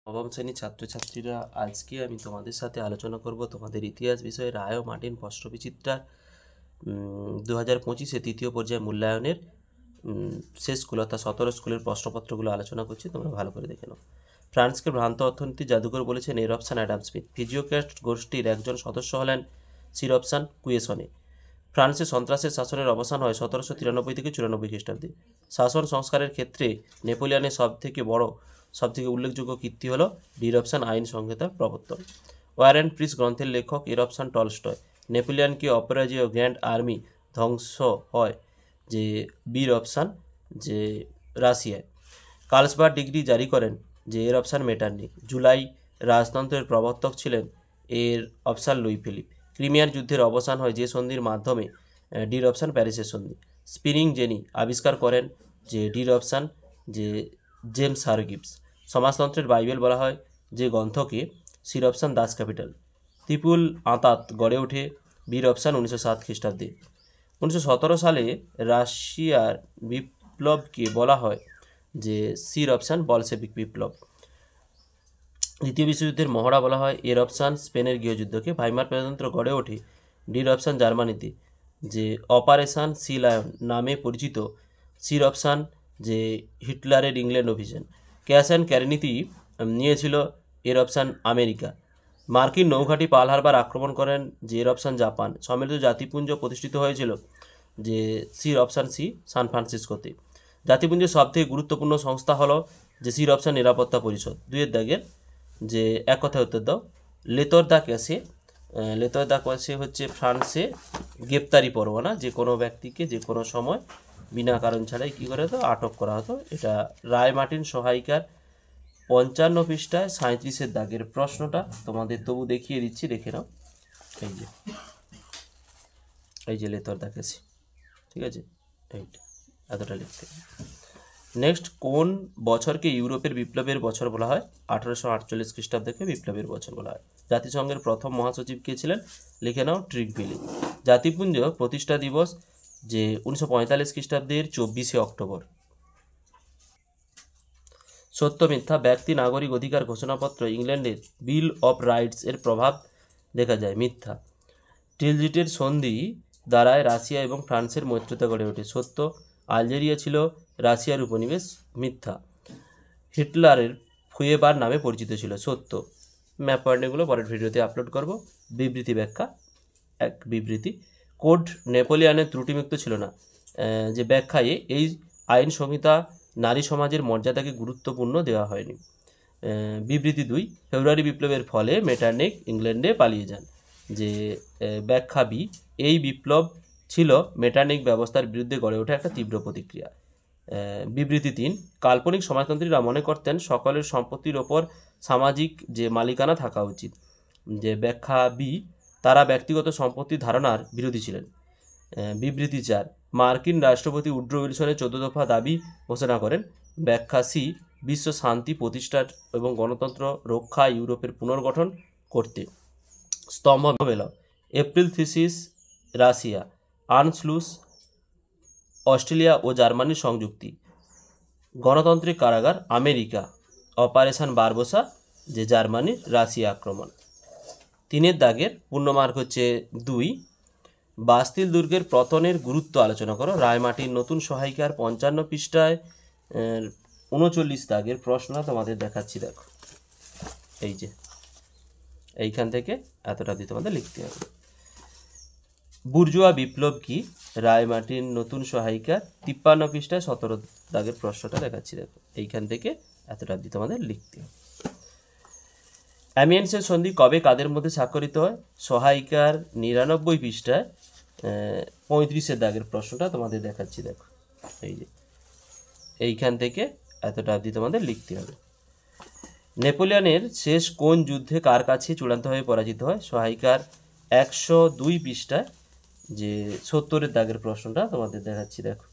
নবম শ্রেণীর ছাত্রছাত্রীরা, আজকে আমি তোমাদের সাথে আলোচনা করব তোমাদের ইতিহাস বিষয়ে রায় ও মার্টিন প্রশ্নবিচিত্রার 2025-এ তৃতীয় পর্যায়ে মূল্যায়নের শেষ স্কুল অর্থাৎ 17 স্কুলের প্রশ্নপত্রগুলো আলোচনা করছি। তোমরা ভালো করে দেখে নাও। ফ্রান্সকে ভ্রান্ত অর্থনীতির জাদুকর বলেছেন এরপসন অ্যাডাম স্মিথ। ফিজিওক্র্যাট গোষ্ঠীর একজন সদস্য হলেন সিরপসন কুয়েসনে। ফ্রান্সে সন্ত্রাসের শাসনের অবসান হয় 1793 থেকে 94 খ্রিস্টাব্দে। শাসন সংস্কারের ক্ষেত্রে নেপোলিয়নের সবথেকে উল্লেখযোগ্য কীর্তি হল ডিরপশন আইন সংহিতার প্রবর্তন। ওয়ার অ্যান্ড পিস গ্রন্থের লেখক এরপসন টলস্টয়। নেপোলিয়নকে অপরাজেয় গ্র্যান্ড আর্মি ধ্বংস হয় যে বিরপশন যে রাশিয়ায়। কার্লসবার্গ ডিগ্রি জারি করেন যে এরপসন মেটারনিখ। জুলাই রাজতন্ত্রের প্রবর্তক ছিলেন এর অপশন লুই ফিলিপ। ক্রিমিয়ার যুদ্ধের অবসান হয় যে সন্ধির মাধ্যমে ডিরপশন প্যারিসের সন্ধি। স্পিনিং জেনি আবিষ্কার করেন যে ডিরপশন যে জেমস হারগিভস। সমাজতন্ত্রের বাইবেল বলা হয় যে গ্রন্থকে সিরপসন দাস ক্যাপিটাল। ত্রিপুল আঁতাত গড়ে ওঠে বিরপশন 1907 খ্রিস্টাব্দে। 1917 সালে রাশিয়ার বিপ্লবকে বলা হয় যে সিরপশন বলশেভিক বিপ্লব। দ্বিতীয় বিশ্বযুদ্ধের মহড়া বলা হয় এরপশন স্পেনের গৃহযুদ্ধকে। ভাইমার প্রজাতন্ত্র গড়ে ওঠে ডিরপশন জার্মানিতে যে অপারেশন সি লায়ন নামে পরিচিত সিরপশন যে হিটলারের ইংল্যান্ড অভিযান। ক্যাশ অ্যান্ড ক্যারি নীতি নিয়েছিল এরপশন আমেরিকা। মার্কিন নৌঘাঁটি পার্ল হারবার আক্রমণ করেন যে এরপশন জাপান। সম্মিলিত জাতিপুঞ্জ প্রতিষ্ঠিত হয়েছিল যে সিরপশন সি সান ফ্রান্সিসকোতে। জাতিপুঞ্জের সবথেকে গুরুত্বপূর্ণ সংস্থা হলো যে সিরপশন নিরাপত্তা পরিষদ। দুইয়ের দাগের যে এক কথায় উত্তর দাও। লেতর দা ক্যাসে হচ্ছে ফ্রান্সে গ্রেপ্তারি পরোয়ানা, যে কোনো ব্যক্তিকে যে কোনো সময় বিনা কারণ ছাড়াই কী করে হতো, আটক করা হতো। এটা রায় মার্টিন সহায়িকার 55 পৃষ্ঠায় 37-এর দাগের প্রশ্নটা তোমাদের তবু দেখিয়ে দিচ্ছি, দেখে নাও। এই যে লেতর দা ক্যাসে, ঠিক আছে, এইটা এতটা লিখতে। নেক্সট, কোন বছরকে ইউরোপের বিপ্লবের বছর বলা হয়? 1848 খ্রিস্টাব্দকে বিপ্লবের বছর বলা হয়। জাতিসংঘের প্রথম মহাসচিব কে ছিলেন? লিখে নাও, ট্রিগভিলি। জাতিপুঞ্জ প্রতিষ্ঠা দিবস যে 1945 খ্রিস্টাব্দের 24শে অক্টোবর। সত্য মিথ্যা? ব্যক্তি নাগরিক অধিকার ঘোষণাপত্র ইংল্যান্ডের বিল অফ রাইটস এর প্রভাব দেখা যায়। মিথ্যা। টিলজিটের সন্ধি দ্বারায় রাশিয়া এবং ফ্রান্সের মৈত্রতা গড়ে ওঠে। সত্য। আলজেরিয়া ছিল রাশিয়ার উপনিবেশ। মিথ্যা। হিটলারের ফুয়েবার নামে পরিচিত ছিল। সত্য। ম্যাপ পয়েন্টগুলো পরের ভিডিওতে আপলোড করব। বিবৃতি ব্যাখ্যা। এক বিবৃতি, কোড নেপোলিয়নের ত্রুটিমুক্ত ছিল না যে ব্যাখ্যায় এই আইন সংহিতা নারী সমাজের মর্যাদাকে গুরুত্বপূর্ণ দেওয়া হয়নি। বিবৃতি 2, ফেব্রুয়ারি বিপ্লবের ফলে মেটারনিখ ইংল্যান্ডে পালিয়ে যান। যে ব্যাখ্যা বি, এই বিপ্লব ছিল মেটারনিখ ব্যবস্থার বিরুদ্ধে গড়ে ওঠা একটা তীব্র প্রতিক্রিয়া। বিবৃতি 3, কাল্পনিক সমাজতন্ত্রীরা মনে করতেন সকলের সম্পত্তির ওপর সামাজিক যে মালিকানা থাকা উচিত। যে ব্যাখ্যা বি, তারা ব্যক্তিগত সম্পত্তির ধারণার বিরোধী ছিলেন। বিবৃতি 4, মার্কিন রাষ্ট্রপতি উড্রো উইলসনের 14 দফা দাবি ঘোষণা করেন। ব্যাখ্যা সি, বিশ্ব শান্তি প্রতিষ্ঠার এবং গণতন্ত্র রক্ষা ইউরোপের পুনর্গঠন করতে। স্তম্ভ মেল, April thesis Russia, Anschluss Australia ও জার্মানির সংযুক্তি। গণতান্ত্রিক কারাগার আমেরিকা, অপারেশন বারবোসা যে জার্মানির রাশিয়া আক্রমণ। 3-এর দাগের পূর্ণমার্ক হচ্ছে 2, বাস্তিল দুর্গের পতনের গুরুত্ব আলোচনা করো। রায় মার্টিন নতুন সহায়িকার 55 পৃষ্ঠায় 39 দাগের প্রশ্ন তোমাদের দেখাচ্ছি, দেখো। এই যে এইখান থেকে এতটা দিয়ে তোমাদের লিখতে হবে। বুর্জোয়া বিপ্লব কি? রায় মার্টিন নতুন সহায়িকার 53 পৃষ্ঠায় 17 দাগের প্রশ্নটা দেখাচ্ছি, দেখো। এইখান থেকে এতটা দিয়ে তোমাদের লিখতে হবে। অ্যামিয়েন্সের সন্ধি কবে কাদের মধ্যে স্বাক্ষরিত হয়? সহায়িকার 99 পৃষ্ঠায় 35-এর দাগের প্রশ্নটা তোমাদের দেখাচ্ছি, দেখো। এই যে এইখান থেকে এতটা দিয়ে তোমাদের লিখতে হবে। নেপোলিয়নের শেষ কোন যুদ্ধে কার কাছে চূড়ান্তভাবে পরাজিত হয়? সহায়িকার 102 পৃষ্ঠায় যে 70-এর দাগের প্রশ্নটা তোমাদের দেখাচ্ছি, দেখো।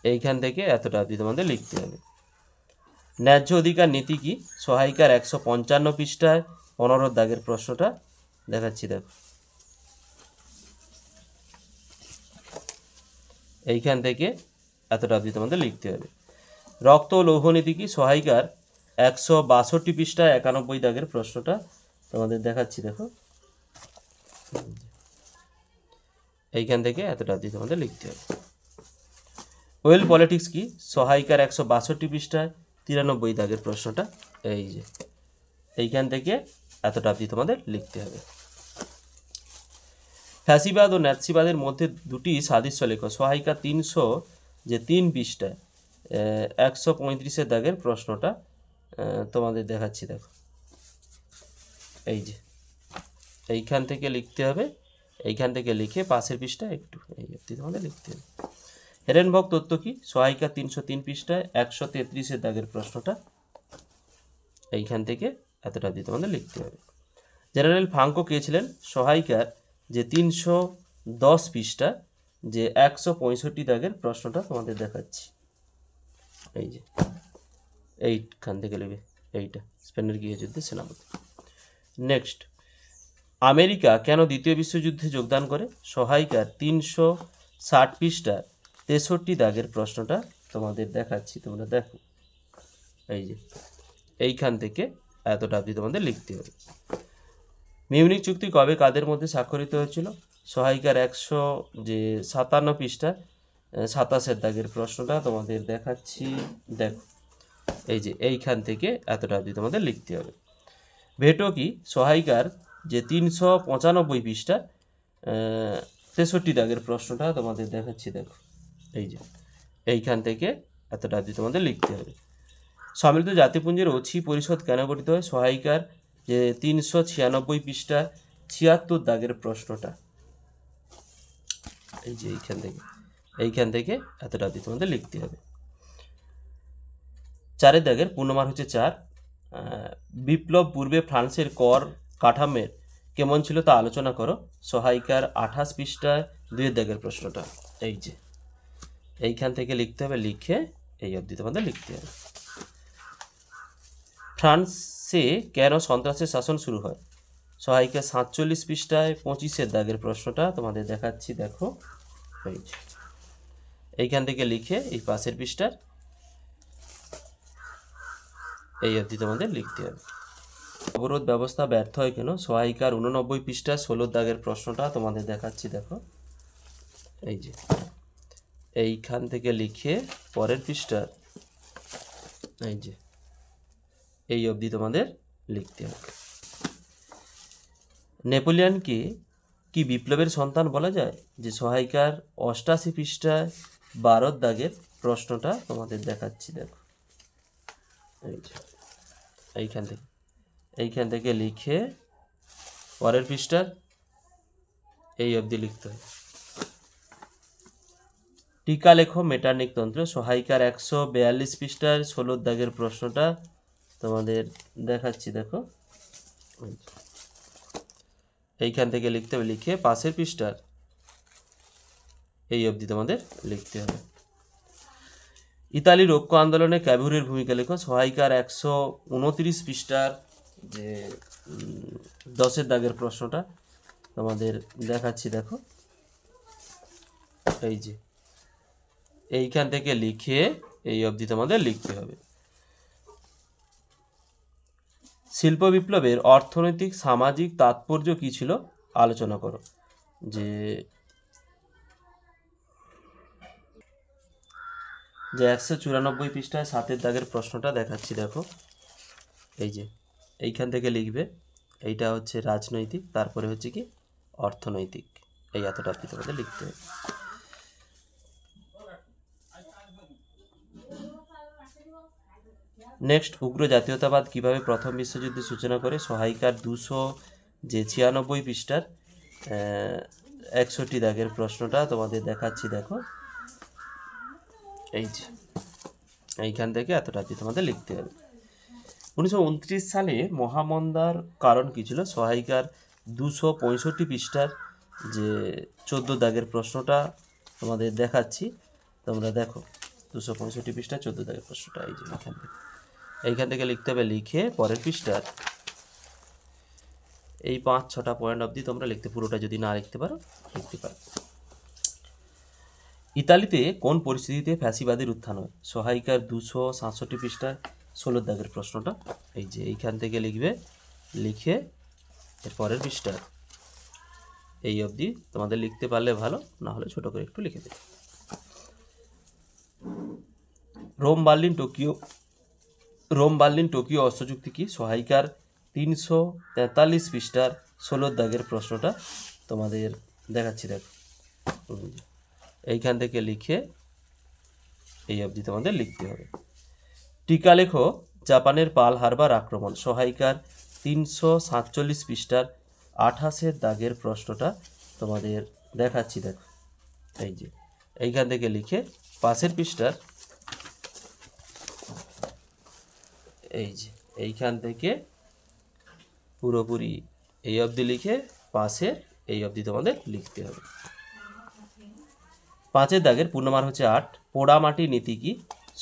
এইখান থেকে এতটা দিয়ে তোমাদের লিখতে হবে। ন্যায্য অধিকার নীতি কি? সহায়িকার 155 পৃষ্ঠায় 15 দাগের প্রশ্নটা দেখাচ্ছি, দেখো। এইখান থেকে এতটা দিয়ে তোমাদের লিখতে হবে। রক্ত ও লৌহ নীতি কি? সহায়িকার 162 পৃষ্ঠায় 91 দাগের প্রশ্নটা তোমাদের দেখাচ্ছি, দেখো এইখান থেকে এতটা অবধি তোমাদের লিখতে হবে। ওয়েল পলিটিক্স কি, সহায়িকার 162 পৃষ্ঠায় 93 দাগের প্রশ্নটা, এই যে এইখান থেকে এতটা অবধি তোমাদের লিখতে হবে। ফ্যাসিবাদ ও ন্যাৎসিবাদের মধ্যে দুটি সাদৃশ্য লেখো, সহায়িকা 303 পৃষ্ঠায় 135 দাগের প্রশ্নটা তোমাদের দেখাচ্ছি, দেখো এই যে এইখান থেকে লিখতে হবে, এইখান থেকে লিখে পাশের পৃষ্ঠা একটু এই অবধি তোমাদের লিখতে হবে। হেরেনবর্গ তত্ত্ব কি, সহায়িকা 303 পৃষ্ঠায় 133 দাগের প্রশ্নটা, এইখান থেকে এতটা অবধি তোমাদের লিখতে হবে। জেনারেল ফ্রাঙ্কো কে ছিলেন, সহায়িকার যে 310 পৃষ্ঠা যে 165 দাগের প্রশ্নটা তোমাদের দেখাচ্ছি, এই যে এইখান থেকে নেবে, এইটা স্পেনের গৃহযুদ্ধে সেনাপতি। নেক্সট, আমেরিকা কেন দ্বিতীয় বিশ্বযুদ্ধে যোগদান করে, সহায়িকার 360 পৃষ্ঠা 63 দাগের প্রশ্নটা তোমাদের দেখাচ্ছি, তোমরা দেখো এই যে এইখান থেকে এতটা অবধি তোমাদের লিখতে হবে। মিউনিক চুক্তি কবে কাদের মধ্যে স্বাক্ষরিত হয়েছিল, সহায়িকার 157 পৃষ্ঠা 27 দাগের প্রশ্নটা তোমাদের দেখাচ্ছি, দেখো এই যে এইখান থেকে এতটা অবধি তোমাদের লিখতে হবে। ভেটো কি, সহায়িকার যে 395 পৃষ্ঠা 63 দাগের প্রশ্নটা তোমাদের দেখাচ্ছি, দেখো এই যে এইখান থেকে এতটা অবধি তোমাদের লিখতে হবে। সম্মিলিত জাতিপুঞ্জের অছি পরিষদ কেন গঠিত হয়, সহায়িকার যে 396 পৃষ্ঠা 76 দাগের প্রশ্নটা, এই যে এইখান থেকে এতটা অবধি তোমাদের লিখতে হবে। 4 দাগের পূর্ণমান হচ্ছে 4, বিপ্লব পূর্বে ফ্রান্সের কর কাঠামোর কেমন ছিল তা আলোচনা করো, সহায়িকার 28 পৃষ্ঠায় 2 দাগের প্রশ্নটা, এই যে এইখান থেকে লিখতে হবে, লিখে এই অবধি তোমাদের লিখতে হবে। ফ্রান্সে কেন সন্ত্রাসের শাসন শুরু হয়, সহায়িকা 47 পৃষ্ঠায় 25 দাগের প্রশ্নটা তোমাদের দেখাচ্ছি, দেখো এই যে এইখান থেকে লিখে এই পাশের পৃষ্ঠার এই অবধি তোমাদের লিখতে হবে। অবরোধ ব্যবস্থা ব্যর্থ হয় কেন, সহায়িকার 89 পৃষ্ঠায় 16 দাগের প্রশ্নটা তোমাদের দেখাচ্ছি, দেখো এই যে এইখান থেকে লিখে পরের পৃষ্ঠা এই যে এই অবধি তোমাদের লিখতে হবে। নেপোলিয়নকে কি বিপ্লবের সন্তান বলা যায়, যে সহায়িকার 88 পৃষ্ঠায় 12 দাগের প্রশ্নটা তোমাদের দেখাচ্ছি, দেখো এই যে এইখান থেকে লিখে পরের পৃষ্ঠার এই অবধি লিখতে হবে। টিকা লেখো মেটার্নিক তন্ত্র, সহায়িকার 142 পৃষ্ঠার 16 দাগের প্রশ্নটা তোমাদের দেখাচ্ছি, দেখো এইখান থেকে লিখতে হবে, লিখে পাশের পৃষ্ঠার এই অবধি তোমাদের লিখতে হবে। ইতালির ঐক্য আন্দোলনে ক্যাভিউরের ভূমিকা লেখো, সহায়িকার 129 পৃষ্ঠার যে 10 দাগের প্রশ্নটা তোমাদের দেখাচ্ছি, দেখো এই যে এইখান থেকে লিখে এই অবধি তোমাদের লিখতে হবে। শিল্প বিপ্লবের অর্থনৈতিক সামাজিক তাৎপর্য কী ছিল আলোচনা করো, যে 194 পৃষ্ঠায় 7 দাগের প্রশ্নটা দেখাচ্ছি, দেখো এই যে এইখান থেকে লিখবে, এইটা হচ্ছে রাজনৈতিক, তারপরে হচ্ছে কি অর্থনৈতিক, এই এতটা তোমাদের লিখতে হবে। নেক্সট, উগ্র জাতীয়তাবাদ কিভাবে প্রথম বিশ্বযুদ্ধের সূচনা করে, সহায়িকার 296 পৃষ্ঠার 61 দাগের প্রশ্নটা তোমাদের দেখাচ্ছি, দেখো এই যে এইখান থেকে এতটা তোমাদের লিখতে হবে। 1929 সালে মহামন্দার কারণ কী ছিল, সহায়িকার 265 পৃষ্ঠার যে 14 দাগের প্রশ্নটা তোমাদের দেখাচ্ছি, তোমরা দেখো 265 পৃষ্ঠা 14 দাগের প্রশ্নটা, এই যে এইখান থেকে লিখতে হবে, লিখে পরের পৃষ্ঠার এই 5-6টা পয়েন্ট অবধি তোমরা লিখতে, পুরোটা যদি না লিখতে পারো লিখতে পারো। ইতালিতে কোন পরিস্থিতিতে ফ্যাসিবাদের উত্থান হয়, সহায়িকার 267 পৃষ্ঠায় 16 দাগের প্রশ্নটা। এই যে এইখান থেকে লিখবে, লিখে এর পরের পৃষ্ঠা এই অবধি তোমাদের লিখতে পারলে ভালো, না হলে ছোট করে একটু লিখে দেবে। রোম বার্লিন টোকিও অস্ত্রচুক্তি কি? সহায়িকার 343 পৃষ্ঠার 16 দাগের প্রশ্নটা তোমাদের দেখাচ্ছি। দেখো এইখান থেকে লিখে এই অবধি তোমাদের লিখতে হবে। টিকা লেখো জাপানের পার্ল হারবার আক্রমণ। সহায়িকার 347 পৃষ্ঠার 28 দাগের প্রশ্নটা তোমাদের দেখাচ্ছি। দেখো এই যে এইখান থেকে লিখে পাশের পৃষ্ঠার এই যে এইখান থেকে পুরোপুরি এই অবধি লিখে পাশের এই অবধি তোমাদের লিখতে হবে। 5 দাগের পূর্ণমান হচ্ছে 8। পোড়ামাটি নীতি কি?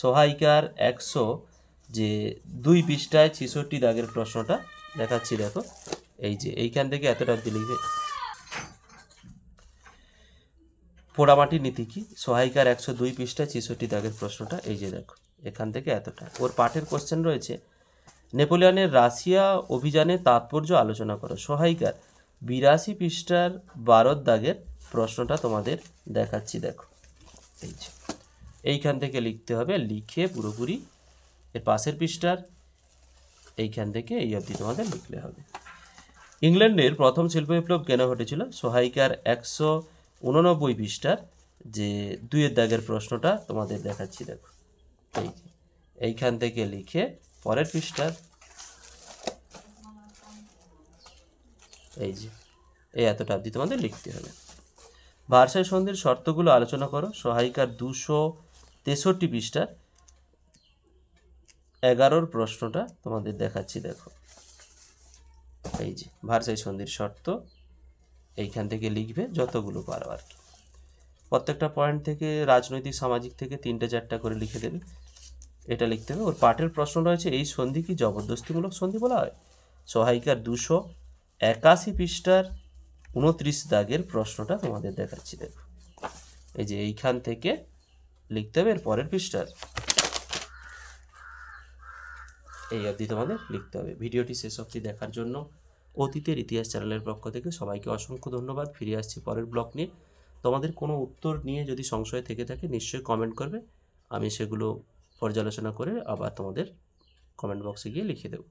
সহায়িকার 102 পৃষ্ঠায় 66 দাগের প্রশ্নটা দেখাচ্ছি। দেখো এই যে এইখান থেকে এতটা অবধি লিখবে। পোড়ামাটি নীতি কি? সহায়িকার 102 পৃষ্ঠায় 66 দাগের প্রশ্নটা এই যে দেখো এখান থেকে এতটা। ওর পাঠের কোশ্চেন রয়েছে নেপোলিয়নের রাশিয়া অভিযানের তাৎপর্য আলোচনা করো। সহায়িকার 82 পৃষ্ঠার 12 দাগের প্রশ্নটা তোমাদের দেখাচ্ছি। দেখো এই যে এইখান থেকে লিখতে হবে, লিখে পুরোপুরি এর পাশের পৃষ্ঠার এইখান থেকে এই অবধি তোমাদের লিখলে হবে। ইংল্যান্ডের প্রথম শিল্প বিপ্লব কেন ঘটেছিল? সহায়িকার 189 পৃষ্ঠার যে 2 দাগের প্রশ্নটা তোমাদের দেখাচ্ছি। দেখো এই যে এইখান থেকে লিখে পরের পৃষ্ঠার এই যে এই এতটা অবধি তোমাদের লিখতে হবে। ভার্সাই সন্ধির শর্তগুলো আলোচনা করো। সহায়িকার 263 পৃষ্ঠার 11 প্রশ্নটা তোমাদের দেখাচ্ছি। দেখো এই যে ভার্সাই সন্ধির শর্ত এইখান থেকে লিখবে যতগুলো পারো আর কি। প্রত্যেকটা পয়েন্ট থেকে রাজনৈতিক সামাজিক থেকে 3-4টা করে লিখে দেবে, এটা লিখতে হবে। ওর পাঠের প্রশ্ন রয়েছে এই সন্ধি কি জবরদস্তিমূলক সন্ধি বলা হয়? সহায়িকার 281 পৃষ্ঠার 29 দাগের প্রশ্নটা তোমাদের দেখাচ্ছি। দেখো এই যে এইখান থেকে লিখতে হবে এর পরের পৃষ্ঠার এই অবধি তোমাদের লিখতে হবে। ভিডিওটি শেষ অবধি দেখার জন্য অতীতের ইতিহাস চ্যানেলের পক্ষ থেকে সবাইকে অসংখ্য ধন্যবাদ। ফিরে আসছি পরের ব্লগ নিয়ে। তোমাদের কোনো উত্তর নিয়ে যদি সংশয় থেকে থাকে নিশ্চয়ই কমেন্ট করবে, আমি সেগুলো পর্যালোচনা করে আবার তোমাদের কমেন্ট বক্সে গিয়ে লিখে দেবো।